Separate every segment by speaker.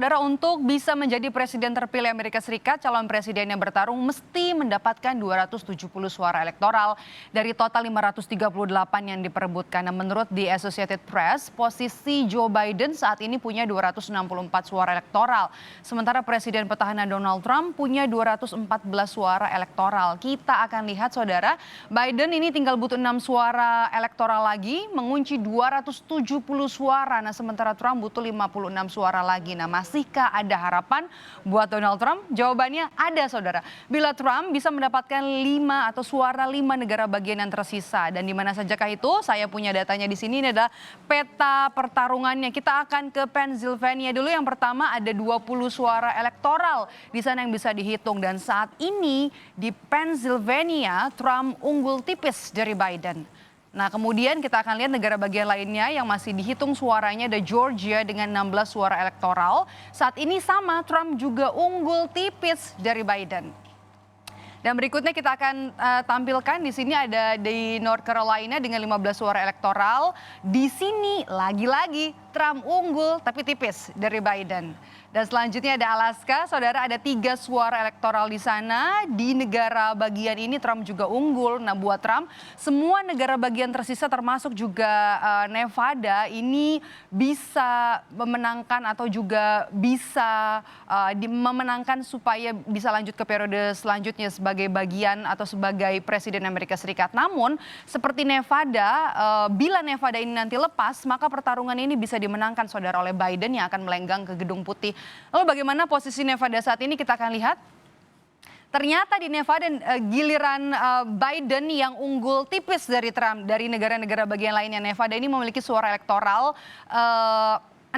Speaker 1: Saudara, untuk bisa menjadi presiden terpilih Amerika Serikat, calon presiden yang bertarung mesti mendapatkan 270 suara elektoral dari total 538 yang diperebutkan. Nah, menurut The Associated Press, posisi Joe Biden saat ini punya 264 suara elektoral. Sementara Presiden petahana Donald Trump punya 214 suara elektoral. Kita akan lihat, saudara, Biden ini tinggal butuh 6 suara elektoral lagi, mengunci 270 suara. Nah, sementara Trump butuh 56 suara lagi. Nah, masihkah ada harapan buat Donald Trump? Jawabannya ada, saudara. Bila Trump bisa mendapatkan 5 atau suara 5 negara bagian yang tersisa. Dan di mana sajakah itu? Saya punya datanya di sini. Ini adalah peta pertarungannya. Kita akan ke Pennsylvania dulu. Yang pertama ada 20 suara elektoral di sana yang bisa dihitung. Dan saat ini di Pennsylvania, Trump unggul tipis dari Biden. Nah, kemudian kita akan lihat negara bagian lainnya yang masih dihitung suaranya, ada Georgia dengan 16 suara elektoral. Saat ini sama, Trump juga unggul tipis dari Biden. Dan berikutnya kita akan tampilkan di sini ada di North Carolina dengan 15 suara elektoral. Di sini lagi-lagi Trump unggul tapi tipis dari Biden. Dan selanjutnya ada Alaska, saudara, ada 3 suara elektoral di sana. Di negara bagian ini Trump juga unggul. Nah, buat Trump, semua negara bagian tersisa termasuk juga Nevada ini bisa memenangkan atau juga bisa memenangkan supaya bisa lanjut ke periode selanjutnya sebagai bagian atau sebagai presiden Amerika Serikat. Namun, seperti Nevada, bila Nevada ini nanti lepas, maka pertarungan ini bisa dimenangkan, saudara, oleh Biden yang akan melenggang ke Gedung Putih. Lalu bagaimana posisi Nevada saat ini, kita akan lihat. Ternyata di Nevada giliran Biden yang unggul tipis dari Trump. Dari negara-negara bagian lainnya, Nevada ini memiliki suara elektoral 6.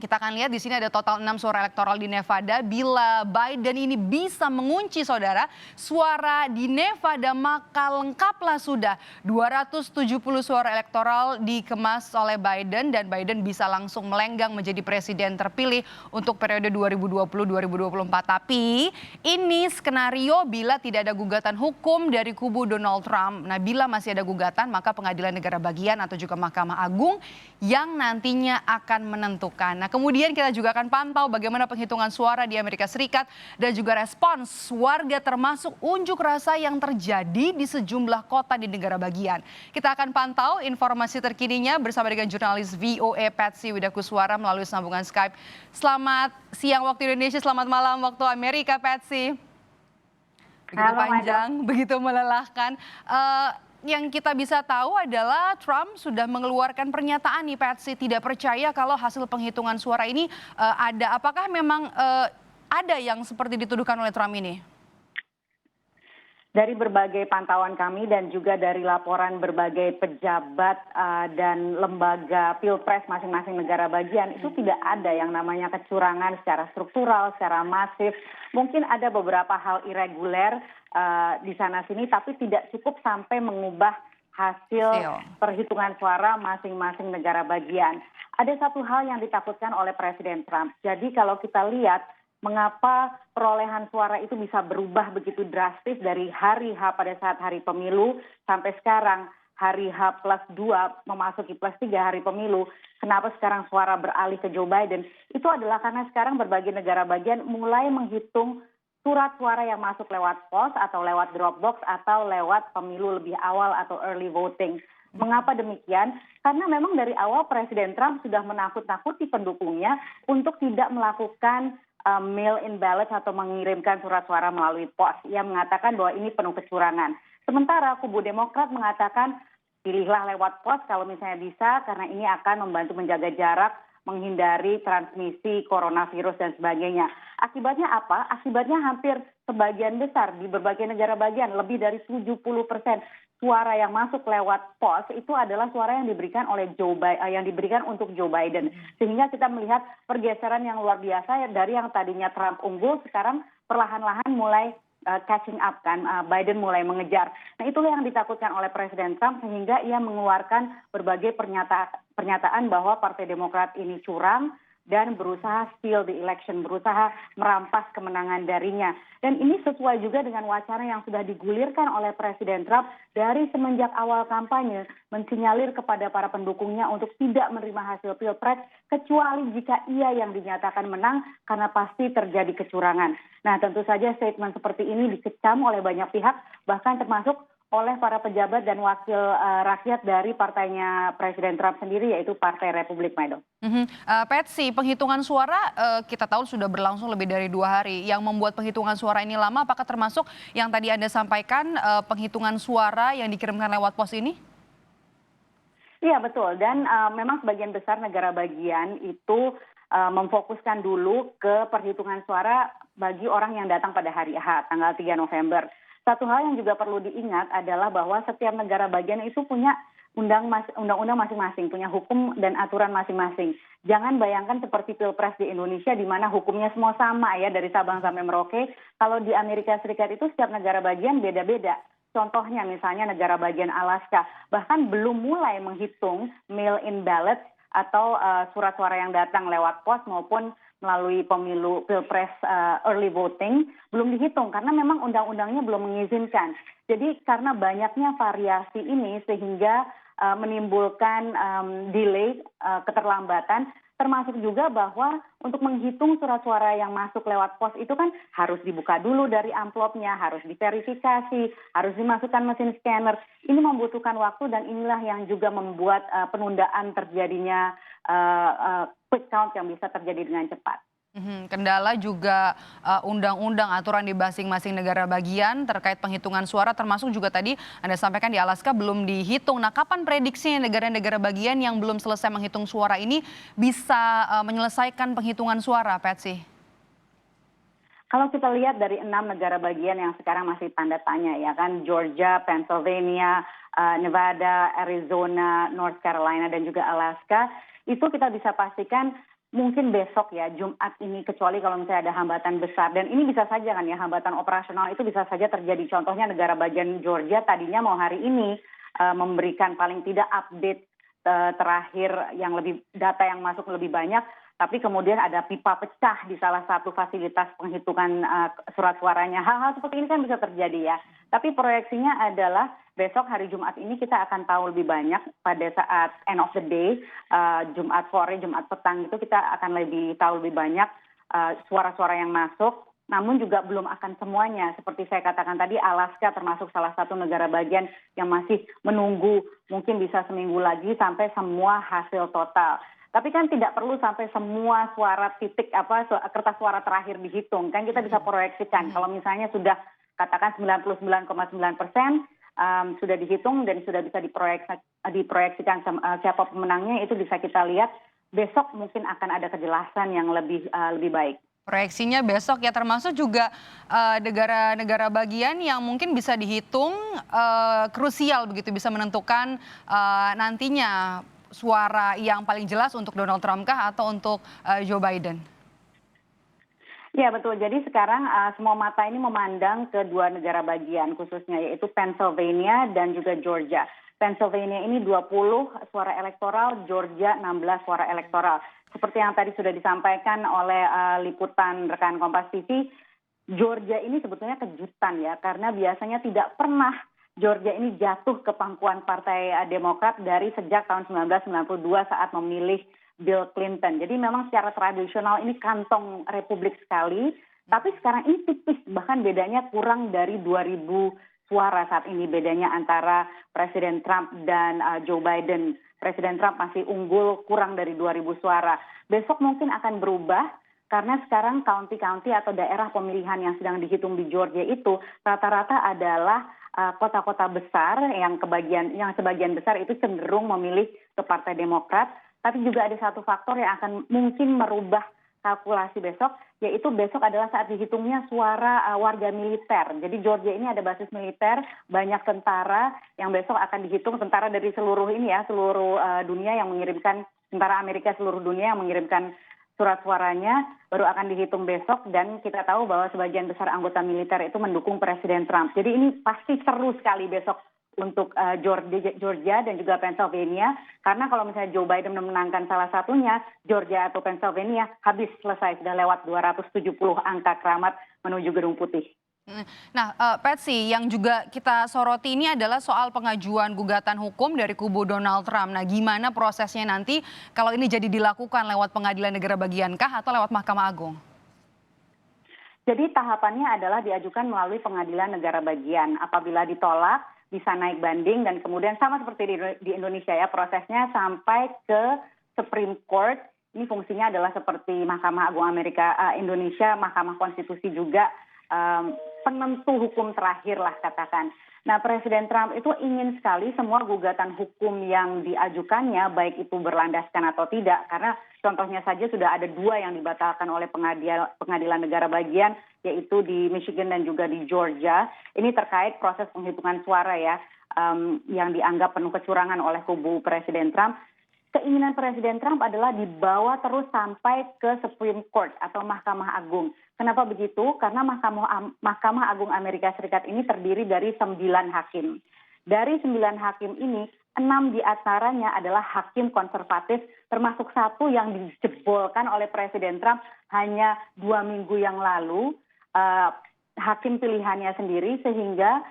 Speaker 1: Kita akan lihat di sini ada total 6 suara elektoral di Nevada. Bila Biden ini bisa mengunci, saudara, suara di Nevada, maka lengkaplah sudah 270 suara elektoral dikemas oleh Biden dan Biden bisa langsung melenggang menjadi presiden terpilih untuk periode 2020-2024. Tapi ini skenario bila tidak ada gugatan hukum dari kubu Donald Trump. Nah, bila masih ada gugatan, maka Pengadilan Negara Bagian atau juga Mahkamah Agung yang nantinya akan menentukan. Nah, kemudian kita juga akan pantau bagaimana penghitungan suara di Amerika Serikat dan juga respons warga termasuk unjuk rasa yang terjadi di sejumlah kota di negara bagian. Kita akan pantau informasi terkininya bersama dengan jurnalis VOA Patsy Widakuswara melalui sambungan Skype. Selamat siang waktu Indonesia, selamat malam waktu Amerika, Patsy. Begitu panjang, begitu melelahkan. Yang kita bisa tahu adalah Trump sudah mengeluarkan pernyataan nih, Patsy, tidak percaya kalau hasil penghitungan suara ini ada. Apakah memang ada yang seperti dituduhkan oleh Trump ini?
Speaker 2: Dari berbagai pantauan kami dan juga dari laporan berbagai pejabat dan lembaga pilpres masing-masing negara bagian, itu tidak ada yang namanya kecurangan secara struktural, secara masif. Mungkin ada beberapa hal irreguler di sana-sini, tapi tidak cukup sampai mengubah hasil perhitungan suara masing-masing negara bagian. Ada satu hal yang ditakutkan oleh Presiden Trump. Jadi kalau kita lihat mengapa perolehan suara itu bisa berubah begitu drastis dari hari H pada saat hari pemilu sampai sekarang hari H plus 2 memasuki plus 3 hari pemilu. Kenapa sekarang suara beralih ke Joe Biden? Itu adalah karena sekarang berbagai negara bagian mulai menghitung surat suara yang masuk lewat pos atau lewat drop box atau lewat pemilu lebih awal atau early voting. Mengapa demikian? Karena memang dari awal Presiden Trump sudah menakut-nakuti pendukungnya untuk tidak melakukan mail-in ballot atau mengirimkan surat suara melalui pos. Ia mengatakan bahwa ini penuh kecurangan. Sementara kubu Demokrat mengatakan pilihlah lewat pos kalau misalnya bisa karena ini akan membantu menjaga jarak, menghindari transmisi coronavirus dan sebagainya. Akibatnya apa? Akibatnya hampir sebagian besar di berbagai negara bagian, lebih dari 70% suara yang masuk lewat pos itu adalah suara yang diberikan oleh yang diberikan untuk Joe Biden. Sehingga kita melihat pergeseran yang luar biasa dari yang tadinya Trump unggul sekarang perlahan-lahan mulai catching up kan, Biden mulai mengejar. Nah, itulah yang ditakutkan oleh Presiden Trump sehingga ia mengeluarkan berbagai pernyataan bahwa Partai Demokrat ini curang, dan berusaha steal the election, berusaha merampas kemenangan darinya. Dan ini sesuai juga dengan wacana yang sudah digulirkan oleh Presiden Trump dari semenjak awal kampanye, mensinyalir kepada para pendukungnya untuk tidak menerima hasil Pilpres kecuali jika ia yang dinyatakan menang karena pasti terjadi kecurangan. Nah, tentu saja statement seperti ini dikecam oleh banyak pihak, bahkan termasuk oleh para pejabat dan wakil rakyat dari partainya Presiden Trump sendiri, yaitu Partai Republik, Maido.
Speaker 1: Patsy, penghitungan suara kita tahu sudah berlangsung lebih dari 2 hari. Yang membuat penghitungan suara ini lama, apakah termasuk yang tadi Anda sampaikan penghitungan suara yang dikirimkan lewat pos ini?
Speaker 2: Iya betul, dan memang sebagian besar negara bagian itu memfokuskan dulu ke perhitungan suara bagi orang yang datang pada hari Ahad, tanggal 3 November. Satu hal yang juga perlu diingat adalah bahwa setiap negara bagian itu punya undang-undang masing-masing, punya hukum dan aturan masing-masing. Jangan bayangkan seperti Pilpres di Indonesia di mana hukumnya semua sama ya dari Sabang sampai Merauke. Kalau di Amerika Serikat itu setiap negara bagian beda-beda. Contohnya misalnya negara bagian Alaska bahkan belum mulai menghitung mail-in ballots atau surat suara yang datang lewat pos maupun melalui pemilu Pilpres early voting belum dihitung karena memang undang-undangnya belum mengizinkan. Jadi karena banyaknya variasi ini sehingga menimbulkan delay, keterlambatan, termasuk juga bahwa untuk menghitung surat suara yang masuk lewat pos itu kan harus dibuka dulu dari amplopnya, harus diverifikasi, harus dimasukkan mesin scanner. Ini membutuhkan waktu dan inilah yang juga membuat penundaan terjadinya quick count yang bisa terjadi dengan cepat.
Speaker 1: Kendala juga undang-undang aturan di masing-masing negara bagian terkait penghitungan suara termasuk juga tadi Anda sampaikan di Alaska belum dihitung. Nah, kapan prediksinya negara-negara bagian yang belum selesai menghitung suara ini bisa menyelesaikan penghitungan suara, Patsy?
Speaker 2: Kalau kita lihat dari 6 negara bagian yang sekarang masih tanda tanya ya kan, Georgia, Pennsylvania, Nevada, Arizona, North Carolina dan juga Alaska, itu kita bisa pastikan mungkin besok ya, Jumat ini, kecuali kalau misalnya ada hambatan besar. Dan ini bisa saja kan ya, hambatan operasional itu bisa saja terjadi. Contohnya negara bagian Georgia tadinya mau hari ini memberikan paling tidak update terakhir yang lebih data yang masuk lebih banyak. Tapi kemudian ada pipa pecah di salah satu fasilitas penghitungan surat suaranya. Hal-hal seperti ini kan bisa terjadi ya. Tapi proyeksinya adalah besok hari Jumat ini kita akan tahu lebih banyak pada saat end of the day, Jumat sore, Jumat petang itu kita akan tahu lebih banyak suara-suara yang masuk. Namun juga belum akan semuanya. Seperti saya katakan tadi, Alaska termasuk salah satu negara bagian yang masih menunggu mungkin bisa seminggu lagi sampai semua hasil total. Tapi kan tidak perlu sampai semua suara kertas suara terakhir dihitung. Kan kita bisa proyeksikan. Kalau misalnya sudah katakan 99,9% sudah dihitung dan sudah bisa diproyeksikan siapa pemenangnya, itu bisa kita lihat besok mungkin akan ada kejelasan yang lebih baik.
Speaker 1: Proyeksinya besok ya, termasuk juga negara-negara bagian yang mungkin bisa dihitung krusial begitu, bisa menentukan nantinya suara yang paling jelas untuk Donald Trump kah atau untuk Joe Biden?
Speaker 2: Ya betul, jadi sekarang semua mata ini memandang ke 2 negara bagian khususnya, yaitu Pennsylvania dan juga Georgia. Pennsylvania ini 20 suara elektoral, Georgia 16 suara elektoral. Seperti yang tadi sudah disampaikan oleh liputan rekan Kompas TV, Georgia ini sebetulnya kejutan ya, karena biasanya tidak pernah Georgia ini jatuh ke pangkuan Partai Demokrat dari sejak tahun 1992 saat memilih Bill Clinton. Jadi memang secara tradisional ini kantong Republik sekali, tapi sekarang ini tipis, bahkan bedanya kurang dari 2.000 suara saat ini bedanya antara Presiden Trump dan Joe Biden. Presiden Trump masih unggul kurang dari 2.000 suara. Besok mungkin akan berubah karena sekarang county-county atau daerah pemilihan yang sedang dihitung di Georgia itu rata-rata adalah kota-kota besar yang sebagian besar itu cenderung memilih ke Partai Demokrat. Tapi juga ada satu faktor yang akan mungkin merubah kalkulasi besok, yaitu besok adalah saat dihitungnya suara warga militer. Jadi Georgia ini ada basis militer, banyak tentara yang besok akan dihitung, tentara dari seluruh dunia yang mengirimkan, tentara Amerika seluruh dunia yang mengirimkan surat suaranya baru akan dihitung besok, dan kita tahu bahwa sebagian besar anggota militer itu mendukung Presiden Trump. Jadi ini pasti seru sekali besok untuk Georgia dan juga Pennsylvania, karena kalau misalnya Joe Biden memenangkan salah satunya, Georgia atau Pennsylvania, habis selesai, sudah lewat 270 angka keramat menuju Gedung Putih.
Speaker 1: Nah, Patsy, yang juga kita soroti ini adalah soal pengajuan gugatan hukum dari kubu Donald Trump. Nah, gimana prosesnya nanti kalau ini jadi dilakukan lewat pengadilan negara bagiankah atau lewat Mahkamah Agung?
Speaker 2: Jadi tahapannya adalah diajukan melalui pengadilan negara bagian. Apabila ditolak, bisa naik banding dan kemudian sama seperti di Indonesia ya, prosesnya sampai ke Supreme Court. Ini fungsinya adalah seperti Mahkamah Agung Indonesia, Mahkamah Konstitusi juga, penentu hukum terakhir lah katakan. Nah, Presiden Trump itu ingin sekali semua gugatan hukum yang diajukannya, baik itu berlandaskan atau tidak, karena contohnya saja sudah ada 2 yang dibatalkan oleh pengadilan negara bagian, yaitu di Michigan dan juga di Georgia. Ini terkait proses penghitungan suara ya, yang dianggap penuh kecurangan oleh kubu Presiden Trump. Keinginan Presiden Trump adalah dibawa terus sampai ke Supreme Court atau Mahkamah Agung. Kenapa begitu? Karena Mahkamah Agung Amerika Serikat ini terdiri dari 9 hakim. Dari 9 hakim ini, 6 diantaranya adalah hakim konservatif, termasuk 1 yang dijebolkan oleh Presiden Trump hanya 2 minggu yang lalu, hakim pilihannya sendiri, sehingga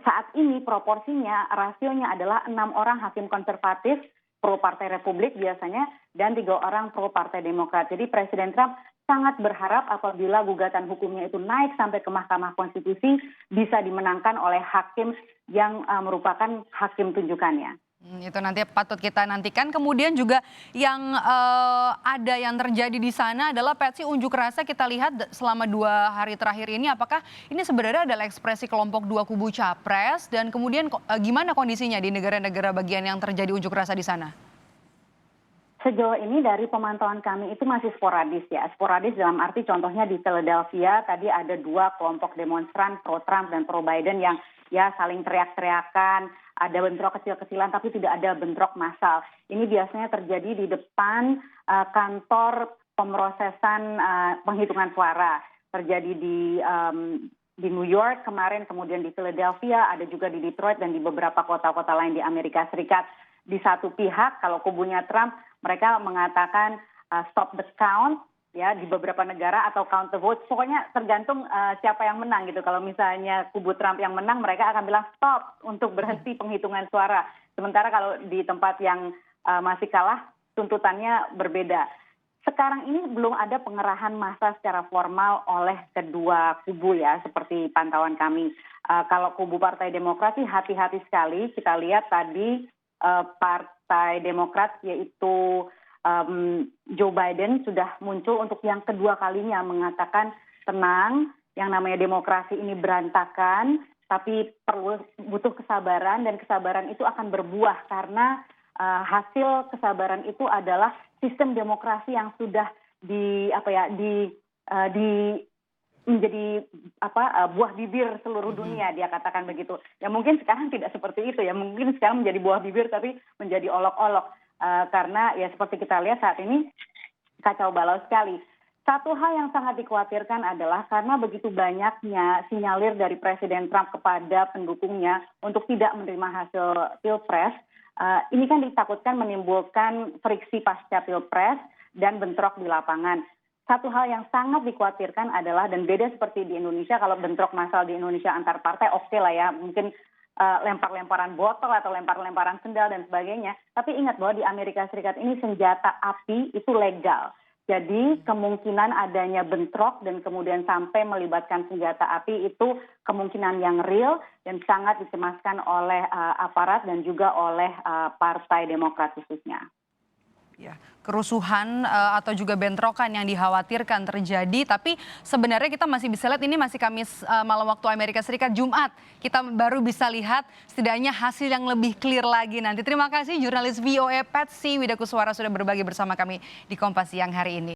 Speaker 2: saat ini proporsinya, rasionya adalah 6 orang hakim konservatif, pro Partai Republik biasanya, dan 3 orang pro Partai Demokrat. Jadi Presiden Trump sangat berharap apabila gugatan hukumnya itu naik sampai ke Mahkamah Konstitusi bisa dimenangkan oleh hakim yang merupakan hakim tunjukannya.
Speaker 1: Itu nanti patut kita nantikan. Kemudian juga yang ada yang terjadi di sana adalah Patsy, unjuk rasa kita lihat selama 2 hari terakhir ini. Apakah ini sebenarnya adalah ekspresi kelompok 2 kubu capres dan kemudian gimana kondisinya di negara-negara bagian yang terjadi unjuk rasa di sana?
Speaker 2: Sejauh ini dari pemantauan kami itu masih sporadis ya. Sporadis dalam arti contohnya di Philadelphia tadi ada 2 kelompok demonstran pro Trump dan pro Biden yang ya saling teriak-teriakan, ada bentrok kecil-kecilan tapi tidak ada bentrok massal. Ini biasanya terjadi di depan kantor pemrosesan penghitungan suara. Terjadi di New York kemarin, kemudian di Philadelphia, ada juga di Detroit dan di beberapa kota-kota lain di Amerika Serikat. Di satu pihak, kalau kubunya Trump, mereka mengatakan stop the count, ya di beberapa negara, atau count the vote. Pokoknya tergantung siapa yang menang gitu. Kalau misalnya kubu Trump yang menang, mereka akan bilang stop untuk berhenti penghitungan suara. Sementara kalau di tempat yang masih kalah, tuntutannya berbeda. Sekarang ini belum ada pengerahan massa secara formal oleh kedua kubu ya, seperti pantauan kami. Kalau kubu Partai Demokrat sih hati-hati sekali. Kita lihat tadi Partai Demokrat yaitu Joe Biden sudah muncul untuk yang kedua kalinya mengatakan tenang, yang namanya demokrasi ini berantakan, tapi butuh kesabaran dan kesabaran itu akan berbuah karena hasil kesabaran itu adalah sistem demokrasi yang sudah menjadi buah bibir seluruh dunia, dia katakan begitu. Ya mungkin sekarang tidak seperti itu ya, mungkin sekarang menjadi buah bibir tapi menjadi olok-olok karena ya seperti kita lihat saat ini kacau balau sekali. Satu hal yang sangat dikhawatirkan adalah karena begitu banyaknya sinyalir dari Presiden Trump kepada pendukungnya untuk tidak menerima hasil Pilpres, ini kan ditakutkan menimbulkan friksi pasca Pilpres dan bentrok di lapangan. Satu hal yang sangat dikhawatirkan adalah, dan beda seperti di Indonesia, kalau bentrok massal di Indonesia antar partai oke lah ya, mungkin lempar-lemparan botol atau lempar-lemparan sendal dan sebagainya. Tapi ingat bahwa di Amerika Serikat ini senjata api itu legal. Jadi kemungkinan adanya bentrok dan kemudian sampai melibatkan senjata api itu kemungkinan yang real dan sangat dicemaskan oleh aparat dan juga oleh Partai Demokrat khususnya.
Speaker 1: Ya, kerusuhan atau juga bentrokan yang dikhawatirkan terjadi, tapi sebenarnya kita masih bisa lihat ini masih Kamis malam waktu Amerika Serikat, Jumat kita baru bisa lihat setidaknya hasil yang lebih clear lagi nanti. Terima kasih jurnalis VOA Patsy Widakuswara sudah berbagi bersama kami di Kompas Siang hari ini.